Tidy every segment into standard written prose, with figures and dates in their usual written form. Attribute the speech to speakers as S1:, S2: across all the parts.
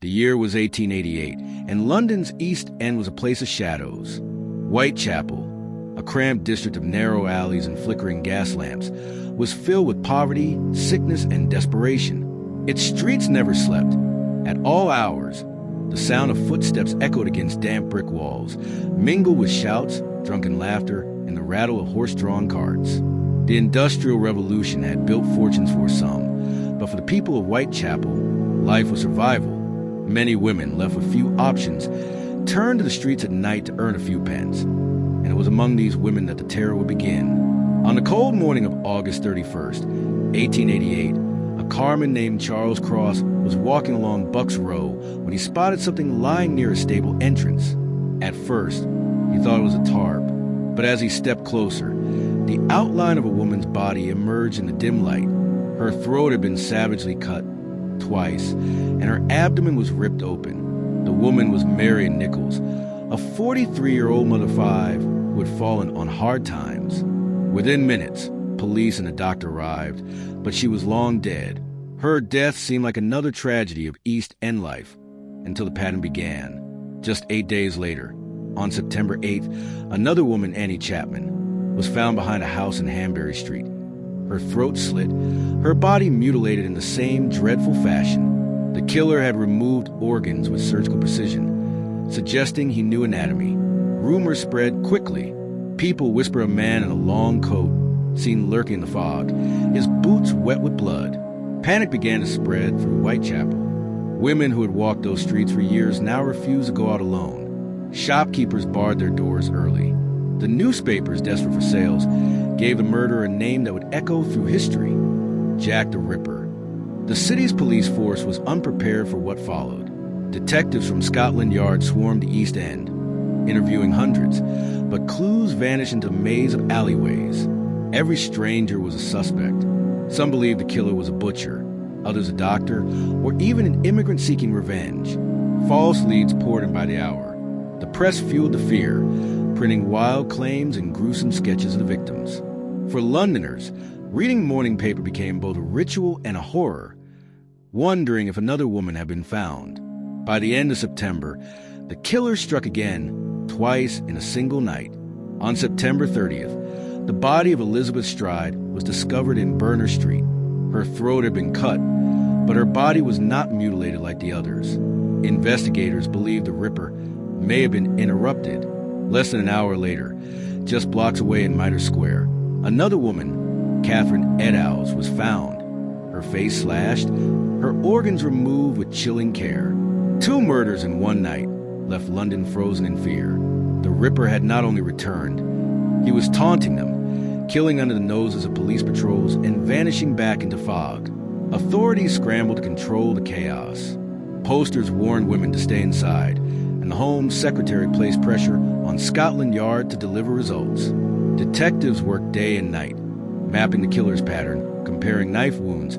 S1: The year was 1888, and London's East End was a place of shadows. Whitechapel, a cramped district of narrow alleys and flickering gas lamps, was filled with poverty, sickness, and desperation. Its streets never slept. At all hours, the sound of footsteps echoed against damp brick walls, mingled with shouts, drunken laughter, and the rattle of horse-drawn carts. The Industrial Revolution had built fortunes for some, but for the people of Whitechapel, life was survival. Many women, left with few options, turned to the streets at night to earn a few pence, and it was among these women that the terror would begin. On the cold morning of August 31st, 1888, a carman named Charles Cross was walking along Buck's Row when he spotted something lying near a stable entrance. At first, he thought it was a tarp, but as he stepped closer, the outline of a woman's body emerged in the dim light. Her throat had been savagely cut twice, and her abdomen was ripped open. The woman was Marion Nichols, a 43-year-old mother of five who had fallen on hard times. Within minutes, police and a doctor arrived, but she was long dead. Her death seemed like another tragedy of East End life until the pattern began. Just 8 days later, on September 8th, another woman, Annie Chapman, was found behind a house in Hanbury Street. Her throat slit, her body mutilated in the same dreadful fashion. The killer had removed organs with surgical precision, suggesting he knew anatomy. Rumors spread quickly. People whisper a man in a long coat, seen lurking in the fog, his boots wet with blood. Panic began to spread through Whitechapel. Women who had walked those streets for years now refused to go out alone. Shopkeepers barred their doors early. The newspapers, desperate for sales, gave the murderer a name that would echo through history: Jack the Ripper. The city's police force was unprepared for what followed. Detectives from Scotland Yard swarmed the East End, interviewing hundreds, but clues vanished into a maze of alleyways. Every stranger was a suspect. Some believed the killer was a butcher, others a doctor, or even an immigrant seeking revenge. False leads poured in by the hour. The press fueled the fear, printing wild claims and gruesome sketches of the victims. For Londoners, reading the morning paper became both a ritual and a horror, wondering if another woman had been found. By the end of September, the killer struck again, twice in a single night. On September 30th, the body of Elizabeth Stride was discovered in Berner Street. Her throat had been cut, but her body was not mutilated like the others. Investigators believe the Ripper may have been interrupted. Less than an hour later, just blocks away in Mitre Square, another woman, Catherine Eddowes, was found. Her face slashed, her organs removed with chilling care. 2 murders in one night left London frozen in fear. The Ripper had not only returned, he was taunting them, killing under the noses of police patrols and vanishing back into fog. Authorities scrambled to control the chaos. Posters warned women to stay inside, and the Home Secretary placed pressure on Scotland Yard to deliver results. Detectives worked day and night, mapping the killer's pattern, comparing knife wounds,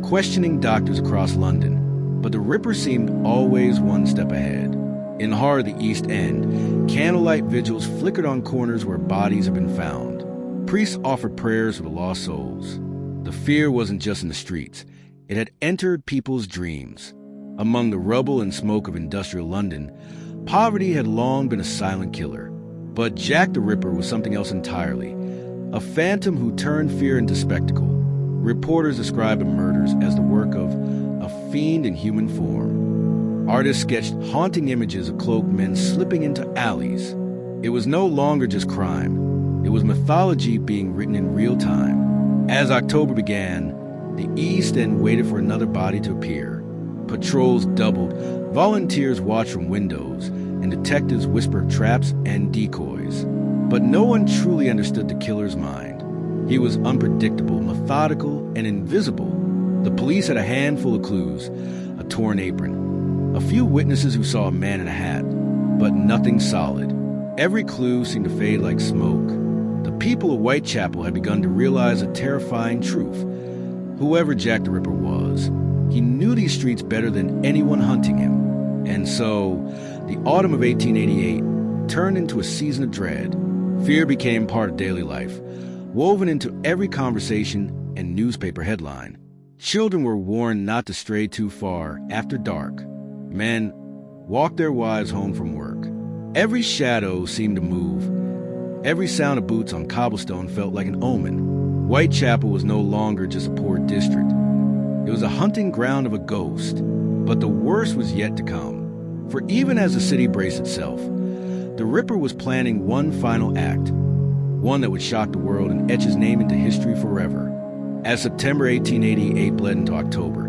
S1: questioning doctors across London. But the Ripper seemed always one step ahead. In the heart of the East End, candlelight vigils flickered on corners where bodies had been found. Priests offered prayers for the lost souls. The fear wasn't just in the streets. It had entered people's dreams. Among the rubble and smoke of industrial London, poverty had long been a silent killer. But Jack the Ripper was something else entirely, a phantom who turned fear into spectacle. Reporters described the murders as the work of a fiend in human form. Artists sketched haunting images of cloaked men slipping into alleys. It was no longer just crime. It was mythology being written in real time. As October began, the East End waited for another body to appear. Patrols doubled, volunteers watched from windows, and detectives whispered traps and decoys. But no one truly understood the killer's mind. He was unpredictable, methodical, and invisible. The police had a handful of clues: a torn apron, a few witnesses who saw a man in a hat, but nothing solid. Every clue seemed to fade like smoke. The people of Whitechapel had begun to realize a terrifying truth. Whoever Jack the Ripper was, he knew these streets better than anyone hunting him. And so, the autumn of 1888 turned into a season of dread. Fear became part of daily life, woven into every conversation and newspaper headline. Children were warned not to stray too far after dark. Men walked their wives home from work. Every shadow seemed to move. Every sound of boots on cobblestone felt like an omen. Whitechapel was no longer just a poor district. It was a hunting ground of a ghost. But the worst was yet to come. For even as the city braced itself, the Ripper was planning one final act, one that would shock the world and etch his name into history forever. As September 1888 bled into October,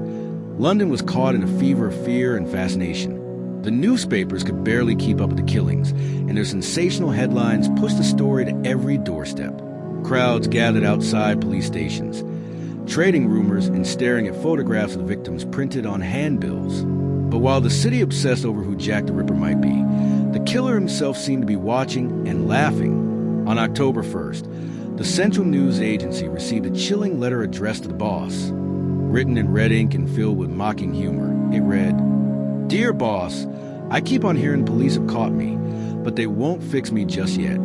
S1: London was caught in a fever of fear and fascination. The newspapers could barely keep up with the killings, and their sensational headlines pushed the story to every doorstep. Crowds gathered outside police stations, trading rumors and staring at photographs of the victims printed on handbills. But while the city obsessed over who Jack the Ripper might be, the killer himself seemed to be watching and laughing. On October 1st, the Central News Agency received a chilling letter addressed to the boss. Written in red ink and filled with mocking humor, it read, "Dear boss, I keep on hearing police have caught me, but they won't fix me just yet."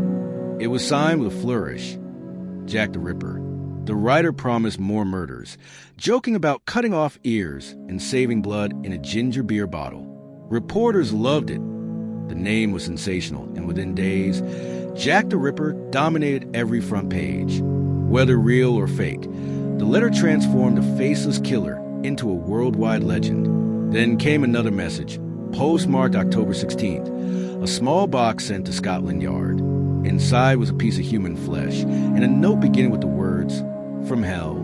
S1: It was signed with a flourish, Jack the Ripper. The writer promised more murders, joking about cutting off ears and saving blood in a ginger beer bottle. Reporters loved it. The name was sensational, and within days, Jack the Ripper dominated every front page. Whether real or fake, the letter transformed a faceless killer into a worldwide legend. Then came another message, postmarked October 16th, a small box sent to Scotland Yard. Inside was a piece of human flesh and a note beginning with the words, "From hell."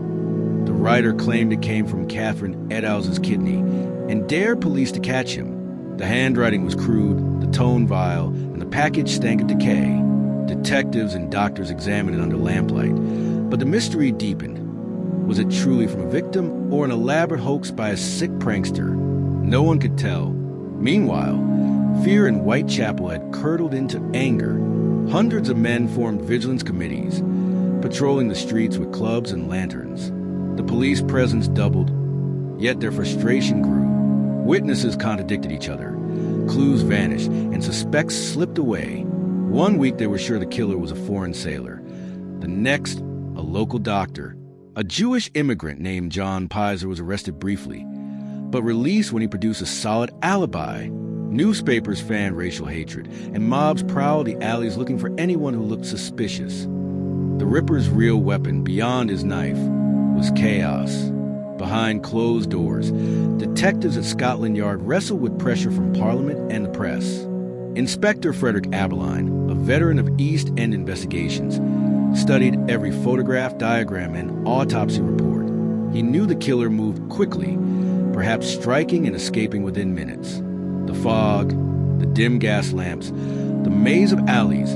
S1: The writer claimed it came from Catherine Eddowes' kidney and dared police to catch him. The handwriting was crude, the tone vile, and the package stank of decay. Detectives and doctors examined it under lamplight, but the mystery deepened. Was it truly from a victim or an elaborate hoax by a sick prankster? No one could tell. Meanwhile, fear in Whitechapel had curdled into anger. Hundreds of men formed vigilance committees, patrolling the streets with clubs and lanterns. The police presence doubled, yet their frustration grew. Witnesses contradicted each other, clues vanished, and suspects slipped away. One week they were sure the killer was a foreign sailor. The next, a local doctor. A Jewish immigrant named John Pizer was arrested briefly, but released when he produced a solid alibi. Newspapers fanned racial hatred, and mobs prowled the alleys looking for anyone who looked suspicious. The Ripper's real weapon, beyond his knife, was chaos. Behind closed doors, detectives at Scotland Yard wrestled with pressure from Parliament and the press. Inspector Frederick Aberline, a veteran of East End investigations, studied every photograph, diagram, and autopsy report. He knew the killer moved quickly, perhaps striking and escaping within minutes. The fog, the dim gas lamps, the maze of alleys,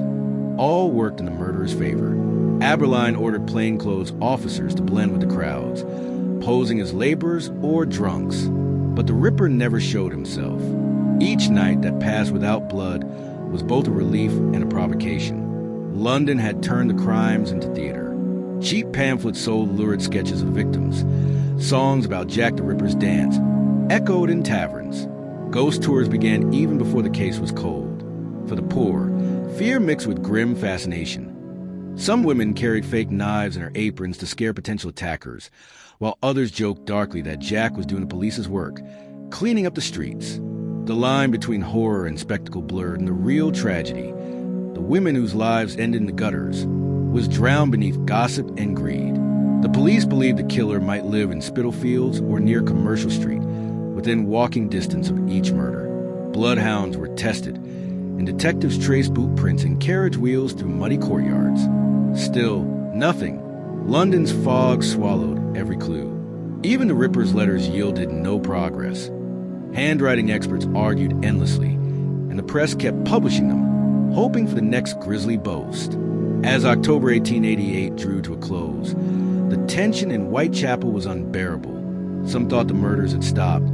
S1: all worked in the murderer's favor. Aberline ordered plainclothes officers to blend with the crowds, posing as laborers or drunks. But the Ripper never showed himself. Each night that passed without blood was both a relief and a provocation. London had turned the crimes into theater. Cheap pamphlets sold lurid sketches of victims. Songs about Jack the Ripper's dance echoed in taverns. Ghost tours began even before the case was cold. For the poor, fear mixed with grim fascination. Some women carried fake knives in their aprons to scare potential attackers, while others joked darkly that Jack was doing the police's work, cleaning up the streets. The line between horror and spectacle blurred, and the real tragedy, the women whose lives ended in the gutters, was drowned beneath gossip and greed. The police believed the killer might live in Spitalfields or near Commercial Street, within walking distance of each murder. Bloodhounds were tested, and detectives traced boot prints and carriage wheels through muddy courtyards. Still, nothing. London's fog swallowed every clue. Even the Ripper's letters yielded no progress. Handwriting experts argued endlessly, and the press kept publishing them, hoping for the next grisly boast. As October 1888 drew to a close, the tension in Whitechapel was unbearable. Some thought the murders had stopped,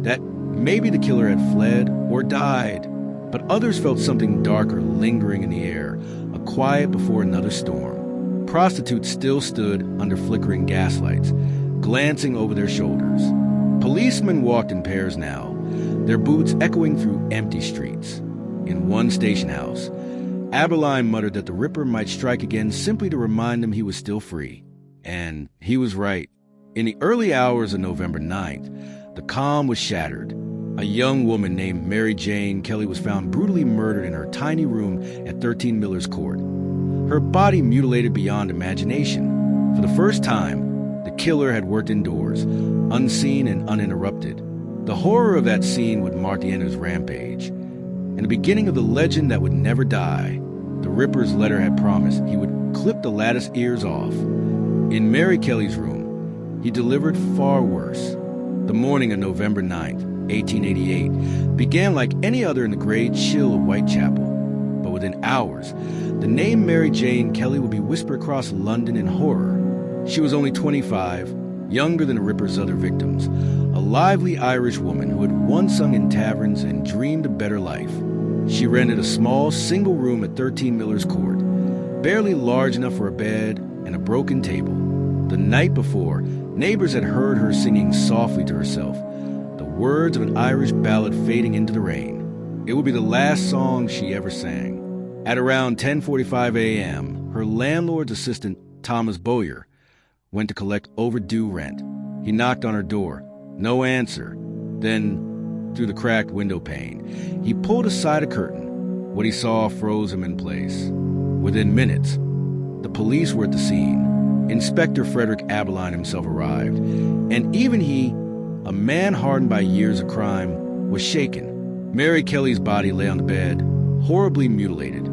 S1: that maybe the killer had fled or died. But others felt something darker lingering in the air, a quiet before another storm. Prostitutes still stood under flickering gaslights, glancing over their shoulders. Policemen walked in pairs now, their boots echoing through empty streets. In one station house, Aberline muttered that the Ripper might strike again simply to remind them he was still free. And he was right. In the early hours of November 9th, the calm was shattered. A young woman named Mary Jane Kelly was found brutally murdered in her tiny room at 13 Miller's Court. Her body mutilated beyond imagination. For the first time, the killer had worked indoors, unseen and uninterrupted. The horror of that scene would mark the end of his rampage, and the beginning of the legend that would never die. The Ripper's letter had promised he would clip the lattice ears off. In Mary Kelly's room, he delivered far worse. The morning of November 9th, 1888, began like any other in the gray chill of Whitechapel. But within hours, the name Mary Jane Kelly would be whispered across London in horror. She was only 25, younger than the Ripper's other victims, a lively Irish woman who had once sung in taverns and dreamed a better life. She rented a small, single room at 13 Miller's Court, barely large enough for a bed and a broken table. The night before, neighbors had heard her singing softly to herself, the words of an Irish ballad fading into the rain. It would be the last song she ever sang. At around 10:45 a.m., her landlord's assistant, Thomas Bowyer, went to collect overdue rent. He knocked on her door. No answer. Then, through the cracked window pane, he pulled aside a curtain. What he saw froze him in place. Within minutes, the police were at the scene. Inspector Frederick Abeline himself arrived, and even he, a man hardened by years of crime, was shaken. Mary Kelly's body lay on the bed, horribly mutilated,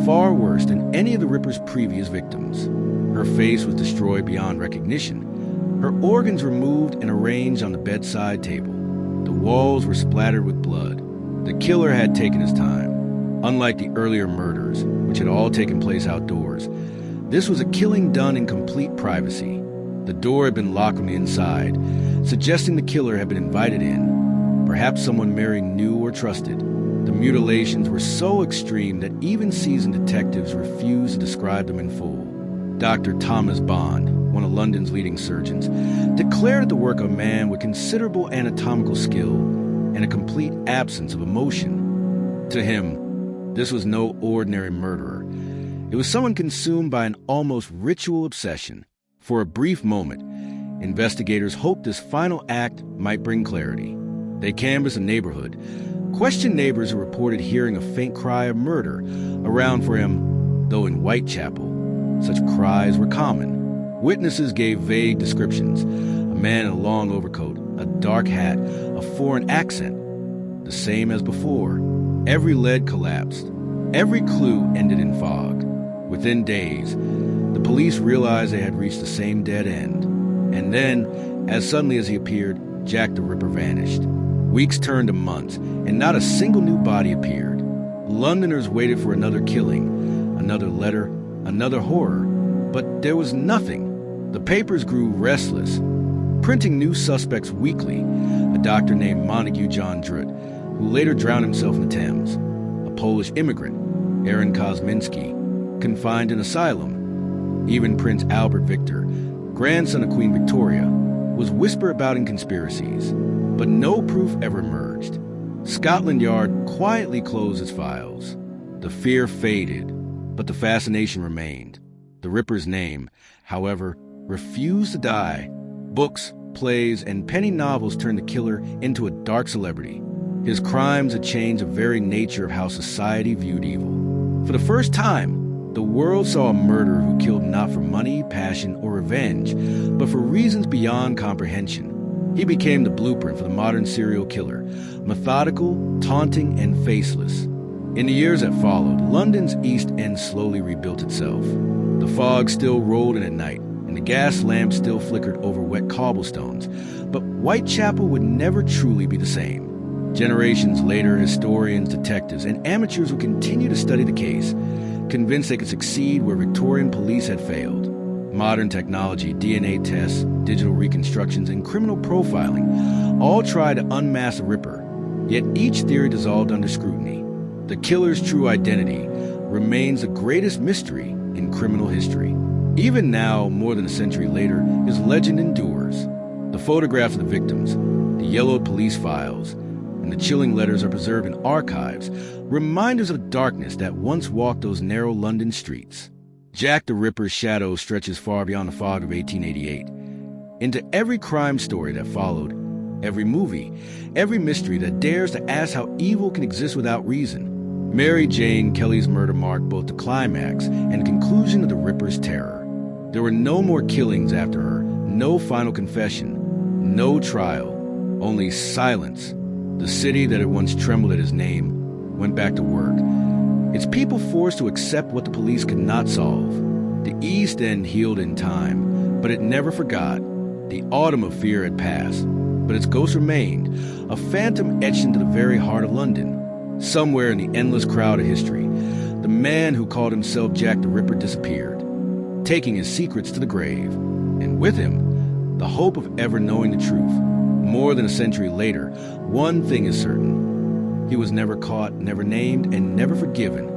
S1: far worse than any of the Ripper's previous victims. Her face was destroyed beyond recognition, her organs removed and arranged on the bedside table. The walls were splattered with blood. The killer had taken his time. Unlike the earlier murders, which had all taken place outdoors, this was a killing done in complete privacy. The door had been locked from the inside, suggesting the killer had been invited in, perhaps someone Mary knew or trusted. The mutilations were so extreme that even seasoned detectives refused to describe them in full. Dr. Thomas Bond, one of London's leading surgeons, declared it the work of a man with considerable anatomical skill and a complete absence of emotion. To him, this was no ordinary murderer. It was someone consumed by an almost ritual obsession. For a brief moment, investigators hoped this final act might bring clarity. They canvassed the neighborhood, questioned neighbors who reported hearing a faint cry of murder around for him, though in Whitechapel, such cries were common. Witnesses gave vague descriptions: a man in a long overcoat, a dark hat, a foreign accent. The same as before. Every lead collapsed. Every clue ended in fog. Within days, the police realized they had reached the same dead end. And then, as suddenly as he appeared, Jack the Ripper vanished. Weeks turned to months, and not a single new body appeared. Londoners waited for another killing, another letter, another horror, but there was nothing. The papers grew restless, printing new suspects weekly: a doctor named Montague John Druitt, who later drowned himself in the Thames; a Polish immigrant, Aaron Kosminski, confined in asylum. Even Prince Albert Victor, grandson of Queen Victoria, was whispered about in conspiracies, but no proof ever emerged. Scotland Yard quietly closed its files. The fear faded, but the fascination remained. The Ripper's name, however, refused to die. Books, plays, and penny novels turned the killer into a dark celebrity. His crimes had changed the very nature of how society viewed evil. For the first time, the world saw a murderer who killed not for money, passion, or revenge, but for reasons beyond comprehension. He became the blueprint for the modern serial killer, methodical, taunting, and faceless. In the years that followed, London's East End slowly rebuilt itself. The fog still rolled in at night, and the gas lamps still flickered over wet cobblestones, but Whitechapel would never truly be the same. Generations later, historians, detectives, and amateurs would continue to study the case, convinced they could succeed where Victorian police had failed. Modern technology, DNA tests, digital reconstructions, and criminal profiling all try to unmask the Ripper, yet each theory dissolved under scrutiny. The killer's true identity remains the greatest mystery in criminal history. Even now, more than a century later, his legend endures. The photographs of the victims, the yellowed police files, and the chilling letters are preserved in archives, reminders of darkness that once walked those narrow London streets. Jack the Ripper's shadow stretches far beyond the fog of 1888. Into every crime story that followed, every movie, every mystery that dares to ask how evil can exist without reason. Mary Jane Kelly's murder marked both the climax and conclusion of the Ripper's terror. There were no more killings after her, no final confession, no trial, only silence. The city that had once trembled at his name went back to work, its people forced to accept what the police could not solve. The East End healed in time, but it never forgot. The autumn of fear had passed, but its ghost remained, a phantom etched into the very heart of London. Somewhere in the endless crowd of history, the man who called himself Jack the Ripper disappeared, taking his secrets to the grave, and with him, the hope of ever knowing the truth. More than a century later, one thing is certain. He was never caught, never named, and never forgiven